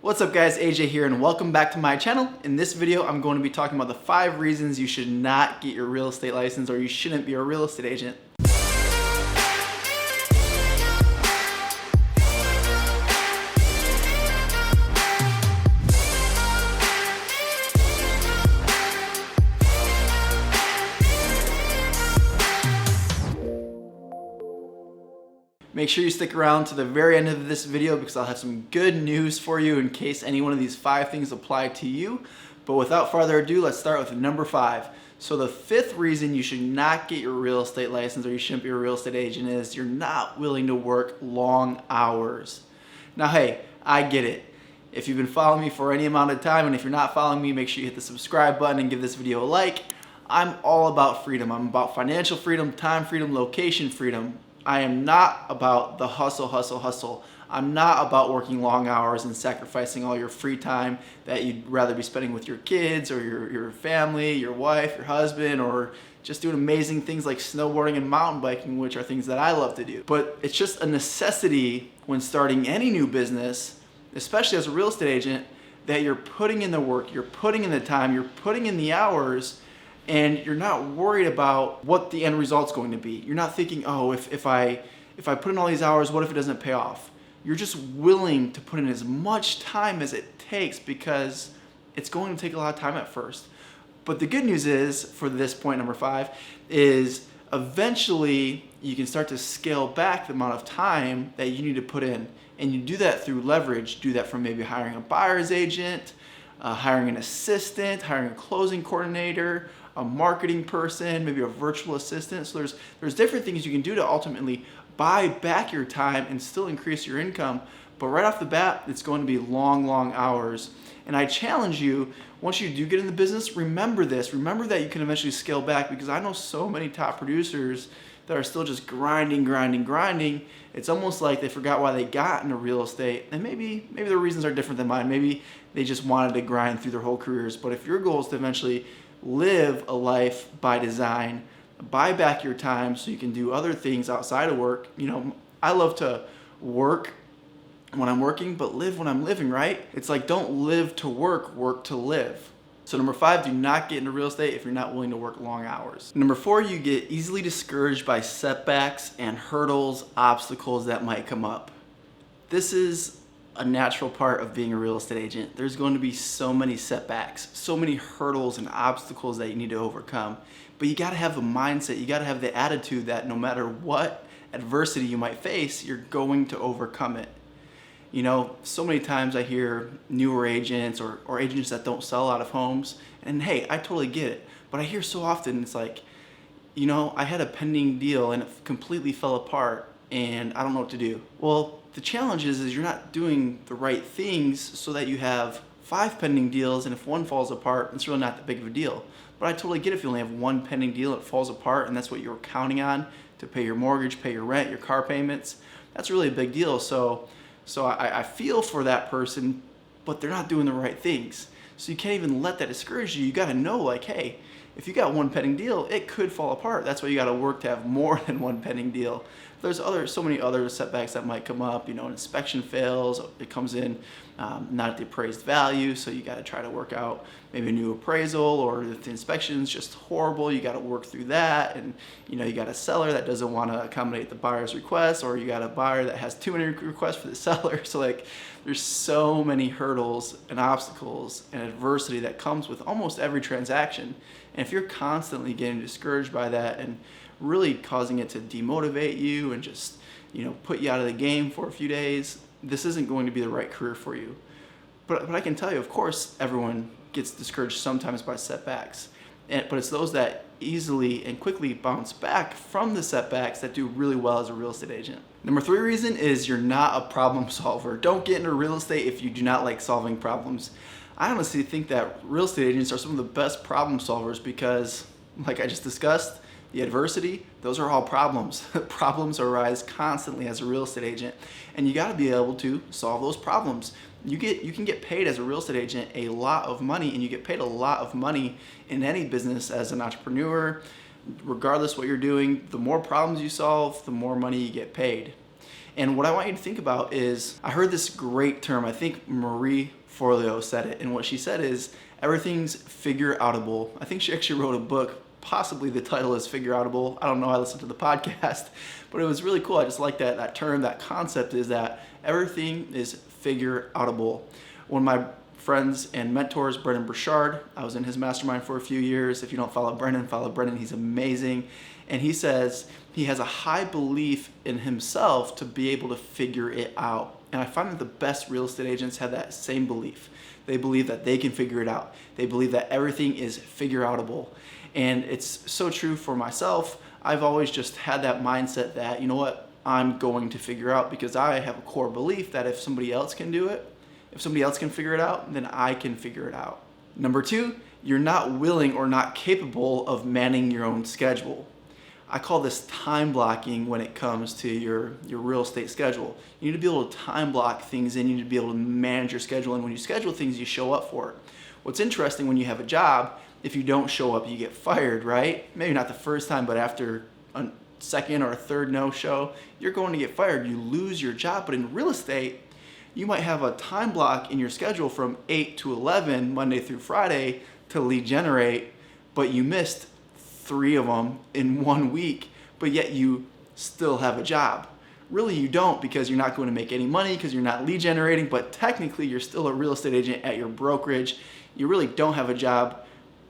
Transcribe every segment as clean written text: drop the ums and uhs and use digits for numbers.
What's up guys, AJ here and welcome back to my channel. In this video, I'm going to be talking about the 5 reasons you should not get your real estate license or you shouldn't be a real estate agent. Make sure you stick around to the very end of this video because I'll have some good news for you in case any one of these 5 things apply to you. But without further ado, let's start with number 5. So the 5th reason you should not get your real estate license or you shouldn't be a real estate agent is you're not willing to work long hours. Now hey, I get it. If you've been following me for any amount of time, and if you're not following me, make sure you hit the subscribe button and give this video a like. I'm all about freedom. I'm about financial freedom, time freedom, location freedom. I am not about the hustle. I'm not about working long hours and sacrificing all your free time that you'd rather be spending with your kids or your family, your wife, your husband, or just doing amazing things like snowboarding and mountain biking, which are things that I love to do. But it's just a necessity when starting any new business, especially as a real estate agent, that you're putting in the work, you're putting in the time, you're putting in the hours, and you're not worried about what the end result's going to be. You're not thinking, oh, if I put in all these hours, what if it doesn't pay off? You're just willing to put in as much time as it takes because it's going to take a lot of time at first. But the good news is, for this point number 5, is eventually you can start to scale back the amount of time that you need to put in. And you do that through leverage. Do that from maybe hiring a buyer's agent, hiring an assistant, hiring a closing coordinator, a marketing person, maybe a virtual assistant. So there's different things you can do to ultimately buy back your time and still increase your income. But right off the bat, it's going to be long hours. And I challenge you, once you do get in the business, remember this. Remember that you can eventually scale back, because I know so many top producers that are still just grinding. It's almost like they forgot why they got into real estate. And maybe their reasons are different than mine. Maybe they just wanted to grind through their whole careers. But if your goal is to eventually live a life by design, buy back your time so you can do other things outside of work. You know, I love to work when I'm working, but live when I'm living, right? It's like, don't live to work, work to live. So number 5, do not get into real estate if you're not willing to work long hours. Number 4, you get easily discouraged by setbacks and hurdles, obstacles that might come up. This is a natural part of being a real estate agent. There's going to be so many setbacks, so many hurdles and obstacles that you need to overcome. But you gotta have the mindset, you gotta have the attitude that no matter what adversity you might face, you're going to overcome it. You know, so many times I hear newer agents or agents that don't sell a lot of homes, and hey, I totally get it. But I hear so often, it's like, you know, I had a pending deal and it completely fell apart and I don't know what to do. Well, the challenge is you're not doing the right things so that you have 5 pending deals, and if one falls apart, it's really not that big of a deal. But I totally get if you only have 1 pending deal, it falls apart, and that's what you're counting on to pay your mortgage, pay your rent, your car payments. That's really a big deal. So I feel for that person, but they're not doing the right things. So you can't even let that discourage you. You gotta know, like, hey, if you got 1 pending deal, it could fall apart. That's why you gotta work to have more than 1 pending deal. There's so many other setbacks that might come up. You know, an inspection fails, it comes in not at the appraised value, so you gotta try to work out maybe a new appraisal, or if the inspection's just horrible, you gotta work through that. And you know, you got a seller that doesn't wanna accommodate the buyer's requests, or you got a buyer that has too many requests for the seller. So like, there's so many hurdles and obstacles and adversity that comes with almost every transaction. And if you're constantly getting discouraged by that and really causing it to demotivate you and just, you know, put you out of the game for a few days, this isn't going to be the right career for you. But I can tell you, of course, everyone gets discouraged sometimes by setbacks. But it's those that easily and quickly bounce back from the setbacks that do really well as a real estate agent. Number 3 reason is you're not a problem solver. Don't get into real estate if you do not like solving problems. I honestly think that real estate agents are some of the best problem solvers because, like I just discussed, the adversity, those are all problems. Problems arise constantly as a real estate agent, and you got to be able to solve those problems. You can get paid as a real estate agent a lot of money, and you get paid a lot of money in any business as an entrepreneur. Regardless what you're doing, the more problems you solve, the more money you get paid. And what I want you to think about is, I heard this great term, I think Marie Forleo said it, and what she said is, everything's figure-outable. I think she actually wrote a book, possibly the title is Figure-Outable. I don't know, I listened to the podcast, but it was really cool. I just like that term, that concept is that everything is figure-outable. One of my friends and mentors, Brendan Burchard, I was in his mastermind for a few years. If you don't follow Brendan, he's amazing. And he says he has a high belief in himself to be able to figure it out. And I find that the best real estate agents have that same belief. They believe that they can figure it out. They believe that everything is figure-outable. And it's so true for myself. I've always just had that mindset that, you know what, I'm going to figure out, because I have a core belief that if somebody else can do it, if somebody else can figure it out, then I can figure it out. Number 2, you're not willing or not capable of manning your own schedule. I call this time blocking when it comes to your real estate schedule. You need to be able to time block things in, you need to be able to manage your schedule, and when you schedule things, you show up for it. What's interesting when you have a job, if you don't show up, you get fired, right? Maybe not the first time, but after a second or a third no-show, you're going to get fired. You lose your job. But in real estate, you might have a time block in your schedule from 8 to 11, Monday through Friday, to lead generate, but you missed 3 of them in 1 week, but yet you still have a job. Really, you don't, because you're not going to make any money because you're not lead generating, but technically you're still a real estate agent at your brokerage. You really don't have a job.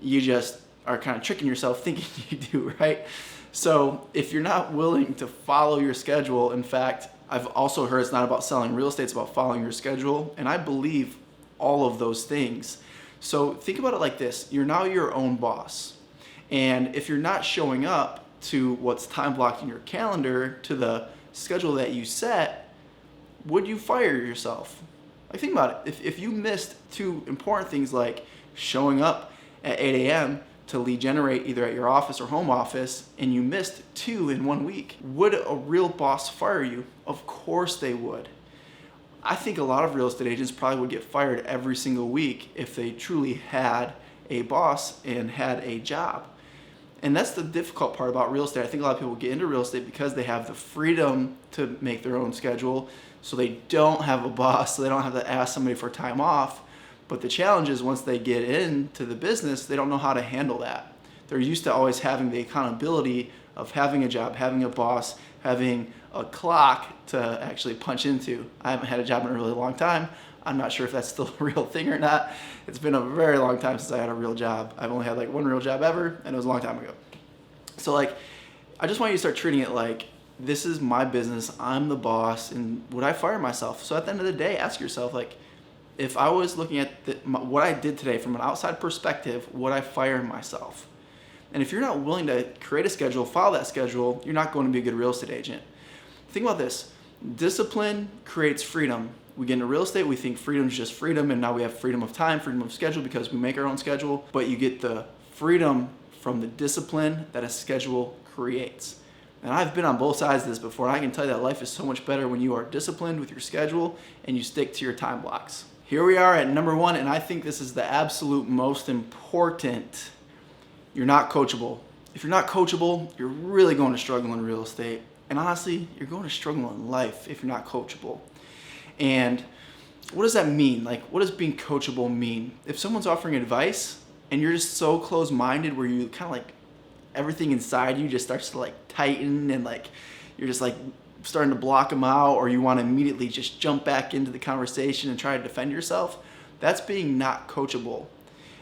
You just are kind of tricking yourself thinking you do, right? So if you're not willing to follow your schedule, in fact, I've also heard it's not about selling real estate, it's about following your schedule. And I believe all of those things. So think about it like this. You're now your own boss. And if you're not showing up to what's time blocked in your calendar, to the schedule that you set, would you fire yourself? Like, think about it. If you missed 2 important things like showing up at 8 a.m. to lead generate either at your office or home office, and you missed 2 in 1 week, would a real boss fire you? Of course they would. I think a lot of real estate agents probably would get fired every single week if they truly had a boss and had a job. And that's the difficult part about real estate. I think a lot of people get into real estate because they have the freedom to make their own schedule, so they don't have a boss, so they don't have to ask somebody for time off. But the challenge is, once they get into the business, they don't know how to handle that. They're used to always having the accountability of having a job, having a boss, having a clock to actually punch into. I haven't had a job in a really long time. I'm not sure if that's still a real thing or not. It's been a very long time since I had a real job. I've only had like 1 real job ever, and it was a long time ago. So like, I just want you to start treating it like, this is my business, I'm the boss, and would I fire myself? So at the end of the day, ask yourself, like, if I was looking at what I did today from an outside perspective, would I fire myself? And if you're not willing to create a schedule, follow that schedule, you're not going to be a good real estate agent. Think about this. Discipline creates freedom. We get into real estate, we think freedom is just freedom, and now we have freedom of time, freedom of schedule, because we make our own schedule, but you get the freedom from the discipline that a schedule creates. And I've been on both sides of this before, and I can tell you that life is so much better when you are disciplined with your schedule and you stick to your time blocks. Here we are at number 1, and I think this is the absolute most important. You're not coachable. If you're not coachable, you're really going to struggle in real estate. And honestly, you're going to struggle in life if you're not coachable. And what does that mean? Like, what does being coachable mean? If someone's offering advice and you're just so close-minded where you kind of like, everything inside you just starts to like tighten, and like you're just like starting to block them out, or you want to immediately just jump back into the conversation and try to defend yourself, that's being not coachable.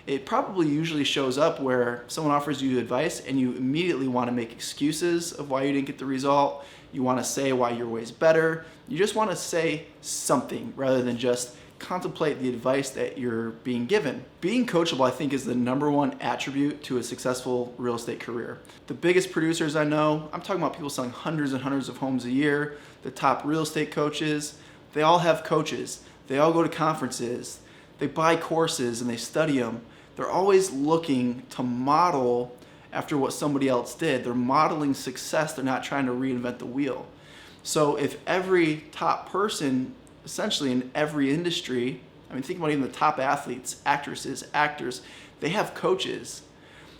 It probably usually shows up where someone offers you advice and you immediately want to make excuses of why you didn't get the result. You want to say why your way is better. You just want to say something rather than just contemplate the advice that you're being given. Being coachable, I think, is the number 1 attribute to a successful real estate career. The biggest producers I know, I'm talking about people selling hundreds and hundreds of homes a year, the top real estate coaches, they all have coaches. They all go to conferences. They buy courses and they study them. They're always looking to model after what somebody else did. They're modeling success. They're not trying to reinvent the wheel. So if every top person, essentially in every industry, I mean, think about even the top athletes, actresses, actors, they have coaches.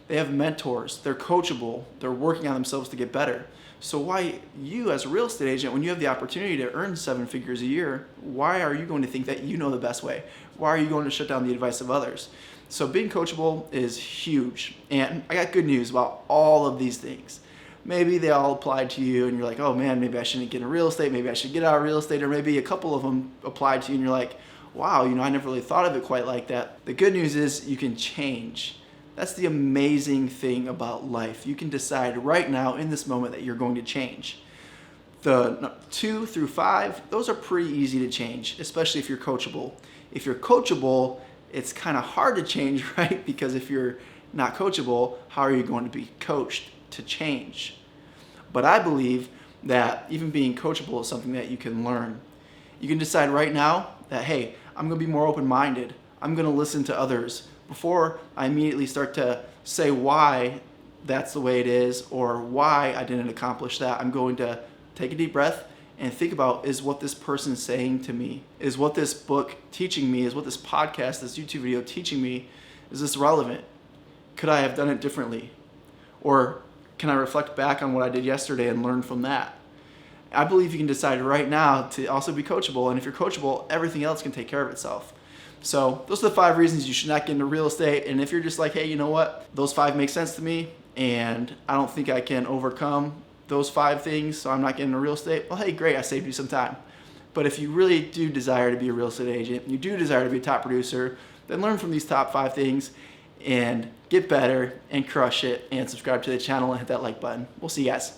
They have mentors. They're coachable. They're working on themselves to get better. So why you as a real estate agent, when you have the opportunity to earn 7 figures a year, why are you going to think that you know the best way? Why are you going to shut down the advice of others? So being coachable is huge. And I got good news about all of these things. Maybe they all applied to you and you're like, oh man, maybe I shouldn't get into real estate. Maybe I should get out of real estate. Or maybe a couple of them applied to you and you're like, wow, I never really thought of it quite like that. The good news is you can change. That's the amazing thing about life. You can decide right now in this moment that you're going to change. The 2 through 5, those are pretty easy to change, especially if you're coachable. If you're coachable, it's kind of hard to change, right? Because if you're not coachable, how are you going to be coached to change? But I believe that even being coachable is something that you can learn. You can decide right now that, hey, I'm going to be more open-minded. I'm going to listen to others. Before I immediately start to say why that's the way it is or why I didn't accomplish that, I'm going to take a deep breath and think about, is what this person is saying to me? Is what this book teaching me? Is what this podcast, this YouTube video teaching me? Is this relevant? Could I have done it differently? Or can I reflect back on what I did yesterday and learn from that? I believe you can decide right now to also be coachable. And if you're coachable, everything else can take care of itself. So those are the 5 reasons you should not get into real estate. And if you're just like, hey, you know what? Those 5 make sense to me and I don't think I can overcome those 5 things, so I'm not getting into real estate. Well, hey, great, I saved you some time. But if you really do desire to be a real estate agent, you do desire to be a top producer, then learn from these top 5 things and get better and crush it and subscribe to the channel and hit that like button. We'll see you guys.